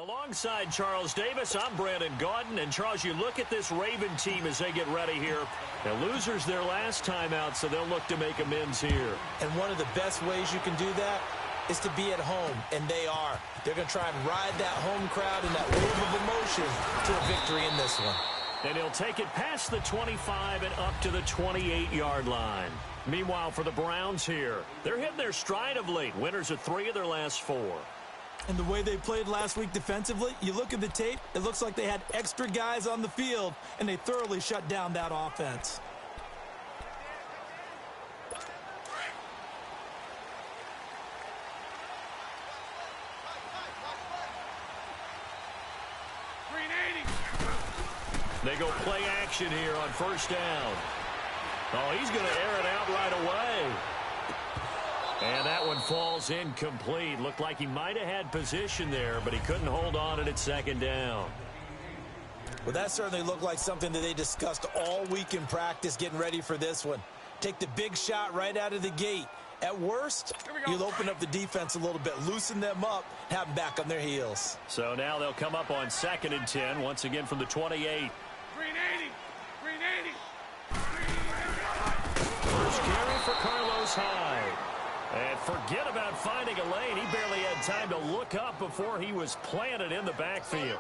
Alongside Charles Davis, I'm Brandon Gaudin. And, Charles, you look at this Raven team as they get ready here. The losers their last time out, so they'll look to make amends here. And one of the best ways you can do that is to be at home, and they are. They're going to try and ride that home crowd and that wave of emotion to a victory in this one. And he'll take it past the 25 and up to the 28-yard line. Meanwhile, for the Browns here, they're hitting their stride of late. Winners of 3 of their last 4. And the way they played last week defensively, you look at the tape, it looks like they had extra guys on the field, and they thoroughly shut down that offense. They go play action here on first down. Oh, he's going to air it out right away. And that one falls incomplete. Looked like he might have had position there, but he couldn't hold on at second down. Well, that certainly looked like something that they discussed all week in practice getting ready for this one. Take the big shot right out of the gate. At worst, you'll open up the defense a little bit, loosen them up, have them back on their heels. So now they'll come up on 2nd and 10, once again from the 28. First carry for Carlos Hyde. And forget about finding a lane. He barely had time to look up before he was planted in the backfield.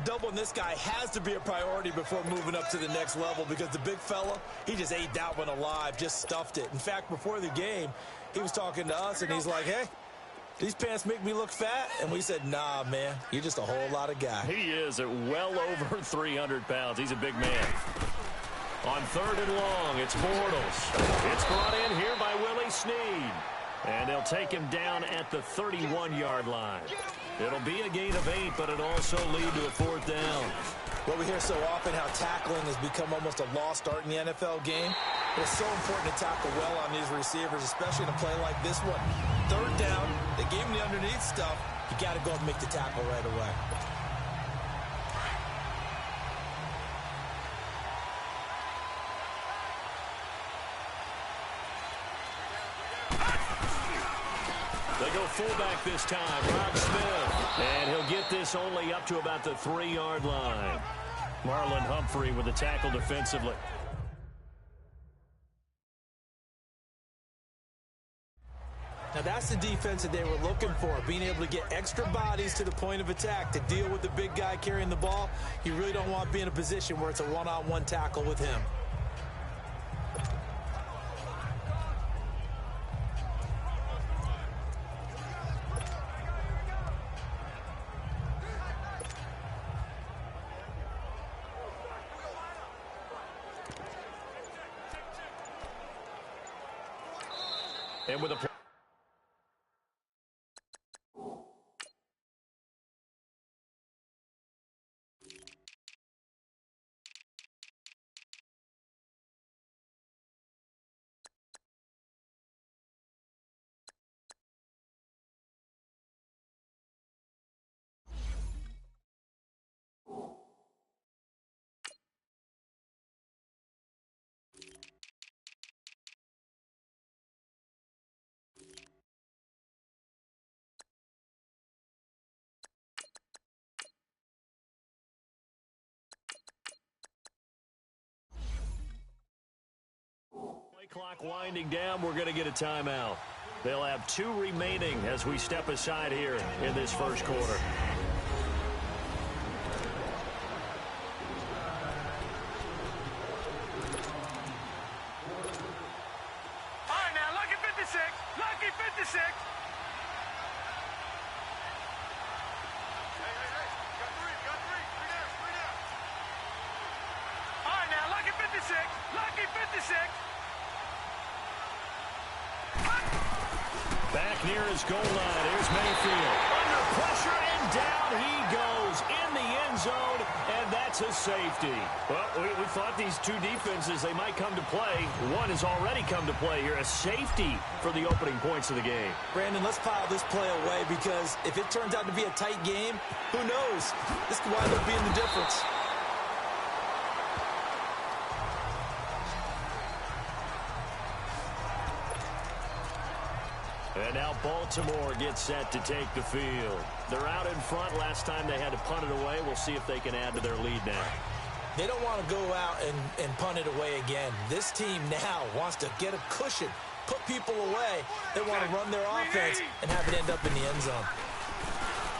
Doubling this guy has to be a priority before moving up to the next level because the big fella, he just ate that one alive, just stuffed it. In fact, before the game, he was talking to us, and he's like, hey, these pants make me look fat? And we said, nah, man, you're just a whole lot of guy. He is at well over 300 pounds. He's a big man. On 3rd and long, it's Bortles. It's brought in here by Willie Snead. And they'll take him down at the 31-yard line. It'll be a gain of 8, but it'll also lead to a 4th down. Well, we hear so often how tackling has become almost a lost art in the NFL game. It's so important to tackle well on these receivers, especially in a play like this one. 3rd down, they gave him the underneath stuff. You got to go and make the tackle right away. They go fullback this time, Rob Smith. And he'll get this only up to about the 3-yard line. Marlon Humphrey with the tackle defensively. Now that's the defense that they were looking for, being able to get extra bodies to the point of attack to deal with the big guy carrying the ball. You really don't want to be in a position where it's a one-on-one tackle with him. And with a clock winding down, we're going to get a timeout. They'll have 2 remaining as we step aside here in this first quarter. All right, now, lucky 56. Lucky 56. Hey. Got three. Three down. All right, now, lucky 56. Lucky 56. Back near his goal line. Here's Mayfield. Under pressure, and down he goes in the end zone, and that's a safety. Well, we thought these 2 defenses, they might come to play. One has already come to play here, a safety for the opening points of the game. Brandon, let's pile this play away because if it turns out to be a tight game, who knows? This could wind up being the difference. And now Baltimore gets set to take the field. They're out in front. Last time they had to punt it away. We'll see if they can add to their lead now. They don't want to go out and punt it away again. This team now wants to get a cushion, put people away. They want to run their offense and have it end up in the end zone.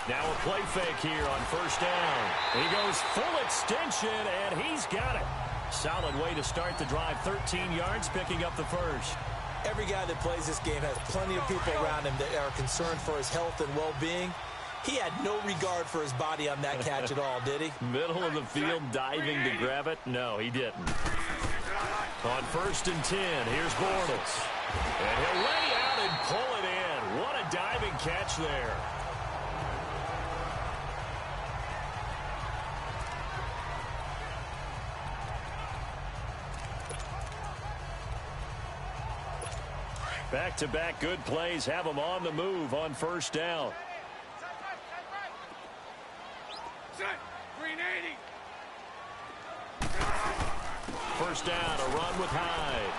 Now a play fake here on first down. He goes full extension, and he's got it. Solid way to start the drive. 13 yards, picking up the first. Every guy that plays this game has plenty of people around him that are concerned for his health and well-being. He had no regard for his body on that catch at all, did he? Middle of the field, diving to grab it. No, he didn't. On first and 10, here's Bortles. And he'll lay out and pull it in. What a diving catch there. Back-to-back good plays have them on the move on first down. First down, a run with Hyde.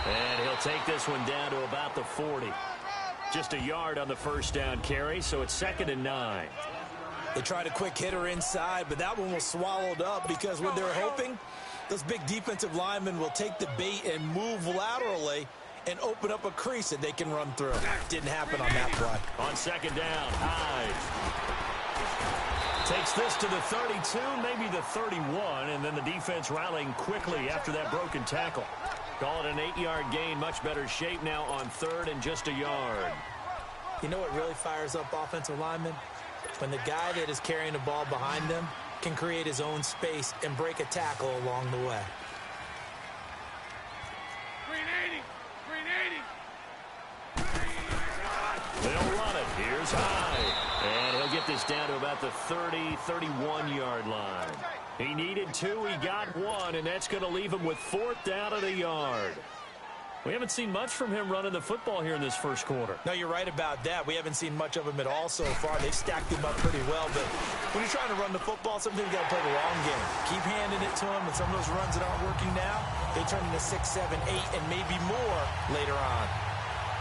And he'll take this one down to about the 40. Just a yard on the first down carry, so it's 2nd and 9. They tried a quick hitter inside, but that one was swallowed up because when they're hoping, those big defensive linemen will take the bait and move laterally and open up a crease that they can run through. Didn't happen on that play. On second down, Hyde takes this to the 32, maybe the 31, and then the defense rallying quickly after that broken tackle. Call it an 8-yard gain, much better shape now on 3rd and just a yard. You know what really fires up offensive linemen? When the guy that is carrying the ball behind them can create his own space and break a tackle along the way. They'll run it. Here's Hyde. And he'll get this down to about the 30, 31-yard line. He needed 2. He got 1, and that's going to leave him with 4th down at a yard. We haven't seen much from him running the football here in this first quarter. No, you're right about that. We haven't seen much of him at all so far. They've stacked him up pretty well, but when you're trying to run the football, sometimes you got to play the long game. Keep handing it to him, and some of those runs that aren't working now, they turn into 6, 7, 8, and maybe more later on.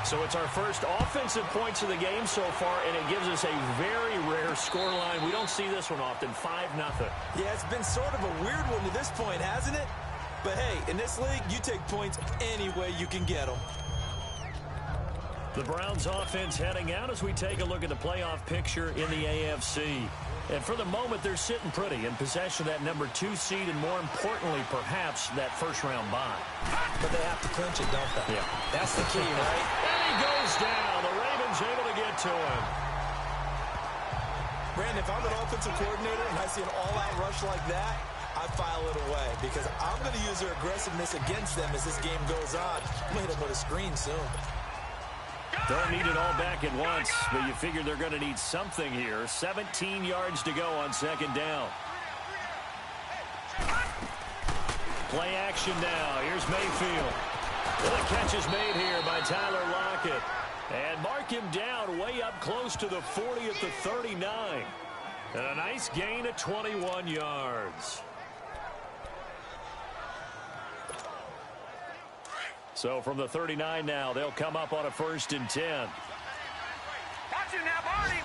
So it's our first offensive points of the game so far, and it gives us a very rare scoreline. We don't see this one often, 5-0. Yeah, it's been sort of a weird one to this point, hasn't it? But, hey, in this league, you take points any way you can get them. The Browns offense heading out as we take a look at the playoff picture in the AFC. And for the moment, they're sitting pretty in possession of that number 2 seed and, more importantly, perhaps that first-round bye. But they have to clinch it, don't they? Yeah. That's the key, right? And he goes down. The Ravens able to get to him. Brandon, if I'm an offensive coordinator and I see an all-out rush like that, I file it away because I'm going to use their aggressiveness against them as this game goes on. I'm going to hit them with a screen soon. Don't need it all back at once, but you figure they're going to need something here. 17 yards to go on second down. Play action now. Here's Mayfield. Well, the catch is made here by Tyler Lockett. And mark him down way up close to the 40 at the 39. And a nice gain of 21 yards. So from the 39 now, they'll come up on a 1st and 10. Watch him now, Barney!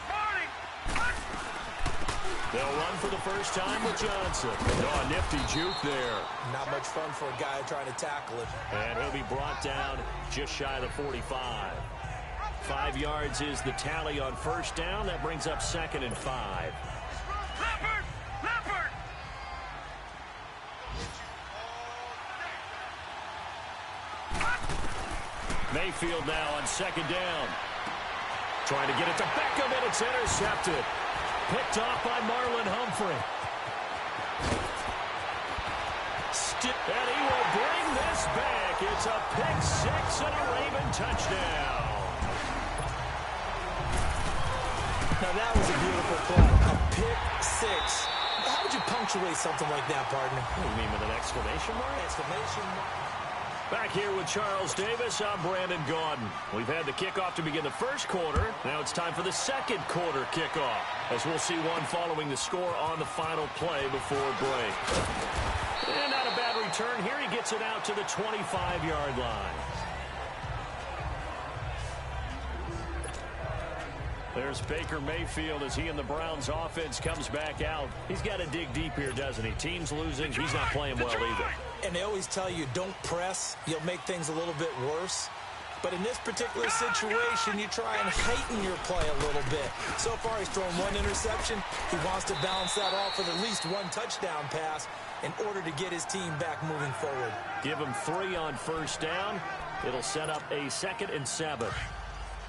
They'll run for the first time with Johnson. Oh, a nifty juke there. Not much fun for a guy trying to tackle it. And he'll be brought down just shy of the 45. 5 yards is the tally on first down. That brings up 2nd and 5. Leopard! Mayfield now on second down. Trying to get it to Beckham, and it's intercepted. Picked off by Marlon Humphrey. And he will bring this back. It's a pick 6 and a Raven touchdown. Now that was a beautiful play. A pick 6. How would you punctuate something like that, partner? What do you mean, with an exclamation mark? Exclamation mark. Back here with Charles Davis, I'm Brandon Gaudin. We've had the kickoff to begin the first quarter. Now it's time for the second quarter kickoff, as we'll see one following the score on the final play before break. And not a bad return here. He gets it out to the 25-yard line. There's Baker Mayfield as he and the Browns offense comes back out. He's got to dig deep here, doesn't he? Team's losing. He's not playing well either. And they always tell you, don't press. You'll make things a little bit worse. But in this particular situation, you try and heighten your play a little bit. So far, he's thrown one interception. He wants to balance that off with at least one touchdown pass in order to get his team back moving forward. Give him 3 on first down. It'll set up a 2nd and 7.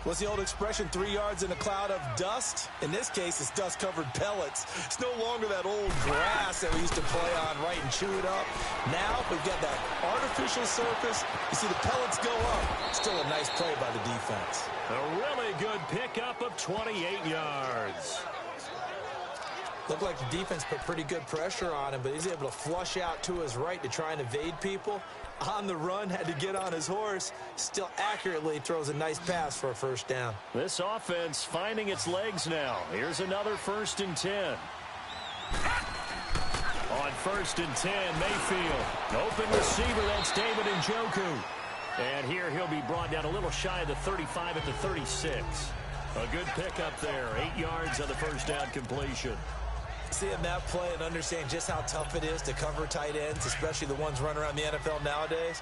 What's the old expression, 3 yards in a cloud of dust? In this case, it's dust-covered pellets. It's no longer that old grass that we used to play on, right, and chew it up. Now we've got that artificial surface. You see the pellets go up. Still a nice play by the defense. A really good pickup of 28 yards. Looked like the defense put pretty good pressure on him, but he's able to flush out to his right to try and evade people. On the run, had to get on his horse. Still accurately throws a nice pass for a first down. This offense finding its legs now. Here's another 1st and 10. On 1st and 10, Mayfield. Open receiver, that's David Njoku. And here he'll be brought down a little shy of the 35 at the 36. A good pickup there. 8 yards on the first down completion. Seeing that play and understanding just how tough it is to cover tight ends, especially the ones running around the NFL nowadays,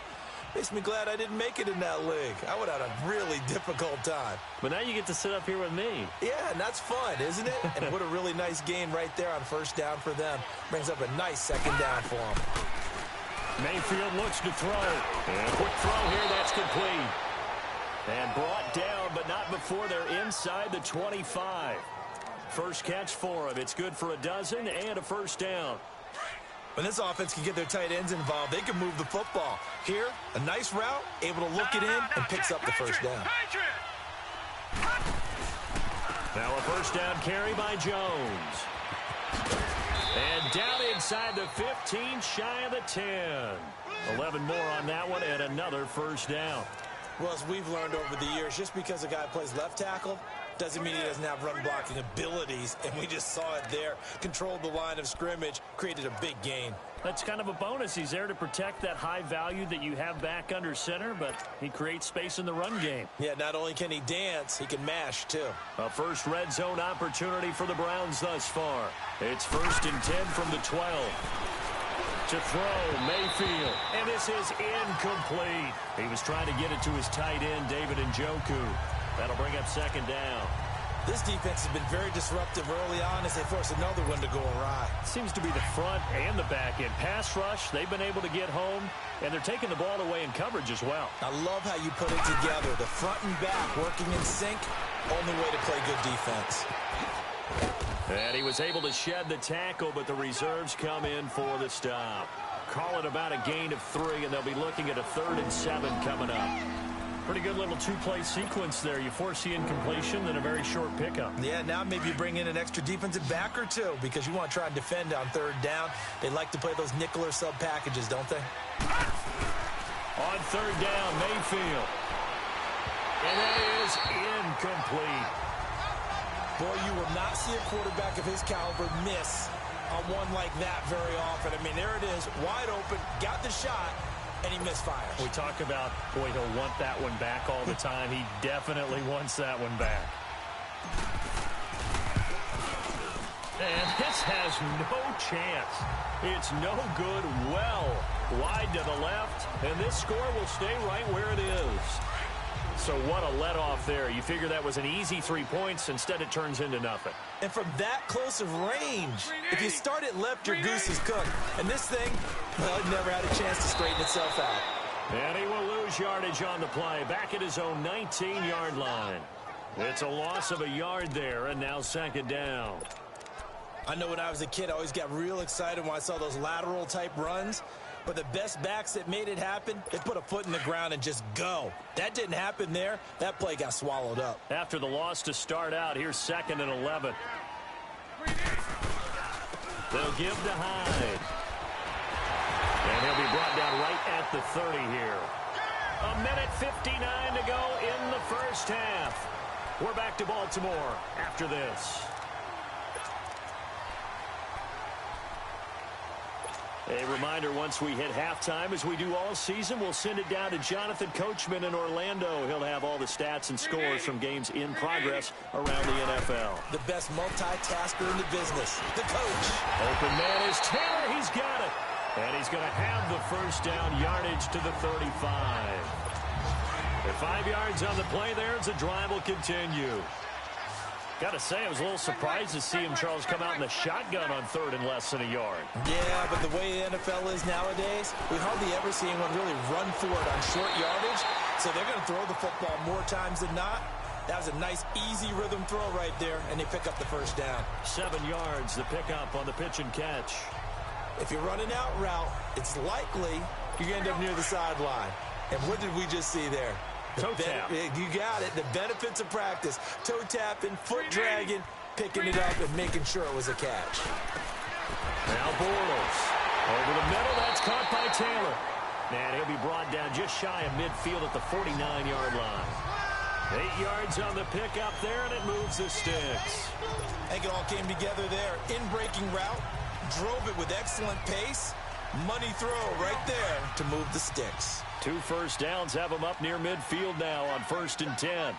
makes me glad I didn't make it in that league. I would have had a really difficult time. But now you get to sit up here with me. Yeah, and that's fun, isn't it? And what a really nice game right there on first down for them. Brings up a nice 2nd down for them. Mayfield looks to throw. And a quick throw here, that's complete. And brought down, but not before they're inside the 25. First catch for him. It's good for a dozen and a first down. When this offense can get their tight ends involved, they can move the football. Here, a nice route, able to look it in, and picks up the first down. Now a first down carry by Jones. And down inside the 15, shy of the 10. 11 more on that one, and another first down. Well, as we've learned over the years, just because a guy plays left tackle doesn't mean he doesn't have run-blocking abilities, and we just saw it there. Controlled the line of scrimmage, created a big gain. That's kind of a bonus. He's there to protect that high value that you have back under center, but he creates space in the run game. Yeah, not only can he dance, he can mash, too. A first red zone opportunity for the Browns thus far. It's 1st and 10 from the 12. To throw, Mayfield. And this is incomplete. He was trying to get it to his tight end, David Njoku. That'll bring up 2nd down. This defense has been very disruptive early on as they force another one to go awry. Seems to be the front and the back end. Pass rush, they've been able to get home, and they're taking the ball away in coverage as well. I love how you put it together. The front and back working in sync. Only way to play good defense. And he was able to shed the tackle, but the reserves come in for the stop. Call it about a gain of 3, and they'll be looking at a 3rd and 7 coming up. Pretty good little 2-play sequence there. You force the incompletion, then a very short pickup. Yeah, now maybe you bring in an extra defensive back or two because you want to try and defend on 3rd down. They like to play those nickel or sub packages, don't they? On 3rd down, Mayfield. And that is incomplete. Boy, you will not see a quarterback of his caliber miss on one like that very often. I mean, there it is, wide open, got the shot, and he misfires. We talk about, boy, he'll want that one back all the time. He definitely wants that one back. And this has no chance. It's no good, well wide to the left, and this score will stay right where it is. So what a let-off there. You figure that was an easy 3 points. Instead, it turns into nothing. And from that close of range, if you start it left, your goose is cooked. And this thing, well, it never had a chance to straighten itself out. And he will lose yardage on the play. Back at his own 19-yard line. It's a loss of a yard there, and now 2nd down. I know when I was a kid, I always got real excited when I saw those lateral-type runs. But the best backs that made it happen, they put a foot in the ground and just go. That didn't happen there. That play got swallowed up. After the loss to start out, here's 2nd and 11. They'll give to Hyde. And he'll be brought down right at the 30 here. 1:59 to go in the first half. We're back to Baltimore after this. A reminder, once we hit halftime, as we do all season, we'll send it down to Jonathan Coachman in Orlando. He'll have all the stats and scores from games in progress around the NFL. The best multitasker in the business, the coach. Open man is Taylor. He's got it. And he's going to have the first down, yardage to the 35. At 5 yards on the play there, the drive will continue. Got to say, I was a little surprised to see him, Charles, come out in the shotgun on third and less than a yard. Yeah, but the way the NFL is nowadays, we hardly ever see anyone really run for it on short yardage. So they're going to throw the football more times than not. That was a nice, easy rhythm throw right there, and they pick up the first down. 7 yards, the pickup on the pitch and catch. If you're running out route, it's likely you end up near the sideline. And what did we just see there? Toe tap. You got it. The benefits of practice. Toe tapping, foot dragging, picking it up, and making sure it was a catch. Now Bortles. Over the middle. That's caught by Taylor. And he'll be brought down just shy of midfield at the 49-yard line. 8 yards on the pickup there, and it moves the sticks. I think it all came together there. In-breaking route. Drove it with excellent pace. Money throw right there to move the sticks. 2 first downs have them up near midfield now on 1st and 10.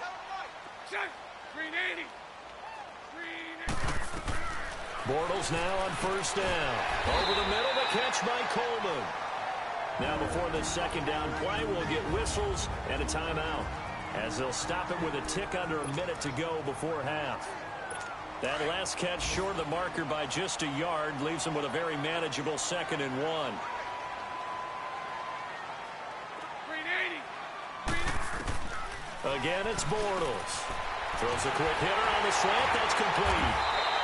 Bortles now on 1st down. Over the middle, the catch by Coleman. Now before the 2nd down play, we'll get whistles and a timeout, as they'll stop it with a tick under a minute to go before half. That last catch short of the marker by just a yard leaves them with a very manageable 2nd and 1. Again, it's Bortles. Throws a quick hitter on the slant. That's complete.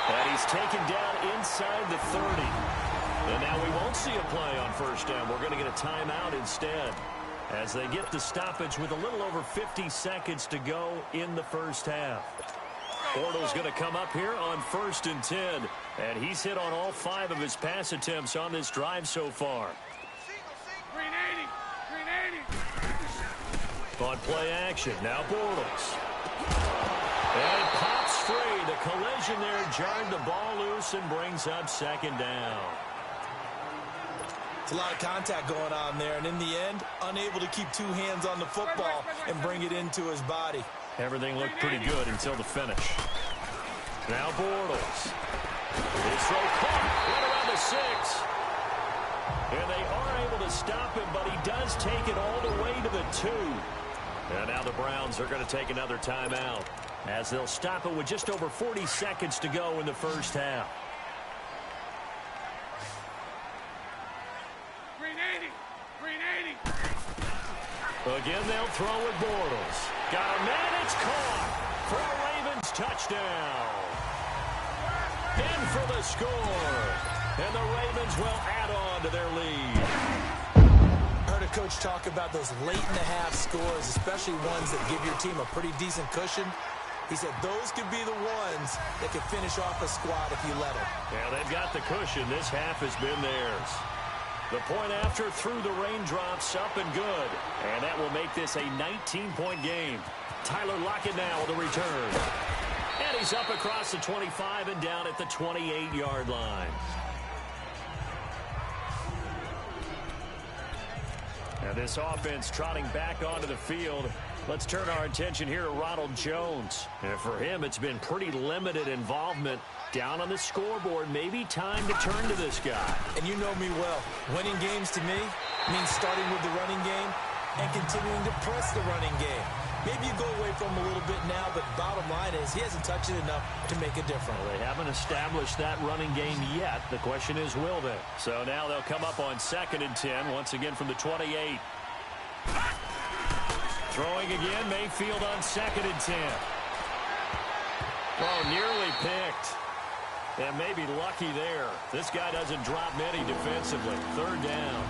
And he's taken down inside the 30. And now we won't see a play on 1st down. We're going to get a timeout instead, as they get the stoppage with a little over 50 seconds to go in the first half. Bortles going to come up here on 1st and 10. And he's hit on all 5 of his pass attempts on this drive so far. On play action, now Bortles. And it pops free. The collision there jarred the ball loose and brings up 2nd down. It's a lot of contact going on there, and in the end, unable to keep 2 hands on the football and bring it into his body. Everything looked pretty good until the finish. Now Bortles. His throw caught right around the 6. And they are able to stop him, but he does take it all the way to the 2. And now the Browns are going to take another timeout, as they'll stop it with just over 40 seconds to go in the first half. Again, they'll throw with Bortles. Got a man, it's caught for a Ravens touchdown. In for the score. And the Ravens will add on to their lead. Heard a coach talk about those late-in-the-half scores, especially ones that give your team a pretty decent cushion. He said those could be the ones that could finish off a squad if you let them. Yeah, they've got the cushion. This half has been theirs. The point after through the raindrops, up and good. And that will make this a 19-point game. Tyler Lockett now with a return. And he's up across the 25 and down at the 28-yard line. Now this offense trotting back onto the field. Let's turn our attention here to Ronald Jones. And for him, it's been pretty limited involvement. Down on the scoreboard, maybe time to turn to this guy. And you know me well. Winning games to me means starting with the running game and continuing to press the running game. Maybe you go away from him a little bit now, but bottom line is he hasn't touched it enough to make a difference. Well, they haven't established that running game yet. The question is, will they? So now they'll come up on 2nd and 10, once again from the 28. Throwing again, Mayfield on 2nd and 10. Oh, nearly picked. And maybe lucky there. This guy doesn't drop many defensively. 3rd down.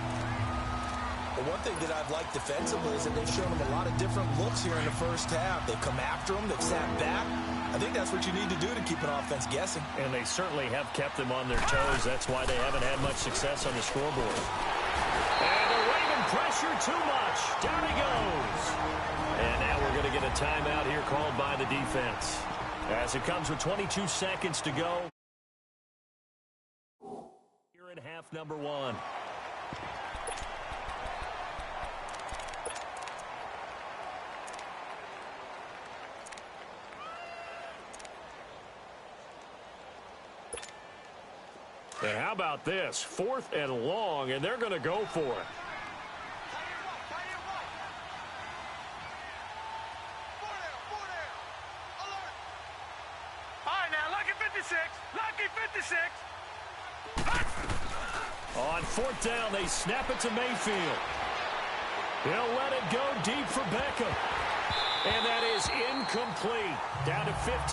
The one thing that I've liked defensively is that they've shown him a lot of different looks here in the first half. They've come after him. They've sat back. I think that's what you need to do to keep an offense guessing. And they certainly have kept them on their toes. That's why they haven't had much success on the scoreboard. And the Raven pressure too much. Down he goes. And now we're going to get a timeout here called by the defense, as it comes with 22 seconds to go. Here in half. half number one. And how about this? 4th and long, and they're going to go for it. All right, now, lucky 56. Lucky 56. On 4th down, they snap it to Mayfield. They'll let it go deep for Beckham. And that is incomplete. Down to 15.